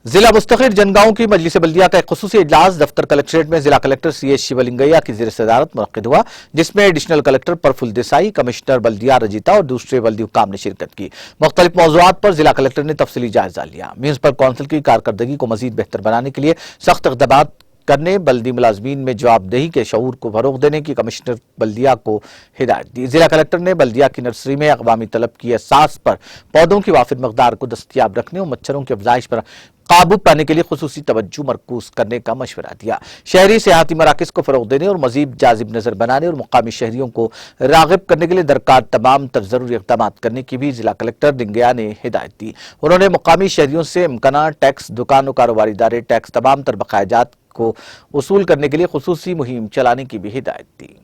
ضلع مستقر جنگاؤں کی مجلس بلدیہ کا ایک خصوصی اجلاس دفتر کلکٹریٹ میں ضلع کلکٹر سی ایچ شیولنگیا کی زیر صدارت منعقد ہوا، جس میں ایڈیشنل کلکٹر پرفل دیسائی، کمشنر بلدیہ رجیتا اور دوسرے بلدی حکام نے شرکت کی۔ مختلف موضوعات پر ضلع کلکٹر نے تفصیلی جائزہ لیا۔ میونسپل کونسل کی کارکردگی کو مزید بہتر بنانے کے لیے سخت اقدامات کرنے، بلدی ملازمین میں جواب دہی کے شعور کو فروغ دینے کی کمشنر بلدیہ کو ہدایت دی۔ ضلع کلکٹر نے بلدیہ کی نرسری میں اقوامی طلب کی اساس پر پودوں کی وافر مقدار کو دستیاب رکھنے اور مچھروں کی افزائش پر قابو پانے کے لیے خصوصی توجہ مرکوز کرنے کا مشورہ دیا۔ شہری سیاحتی مراکز کو فروغ دینے اور مزید جاذب نظر بنانے اور مقامی شہریوں کو راغب کرنے کے لیے درکار تمام تر ضروری اقدامات کرنے کی بھی ضلع کلکٹر لنگیا نے ہدایت دی۔ انہوں نے مقامی شہریوں سے امکانہ ٹیکس، دکان و کاروباری ادارے ٹیکس تمام تر بقایا جات کو وصول کرنے کے لیے خصوصی مہم چلانے کی بھی ہدایت دی۔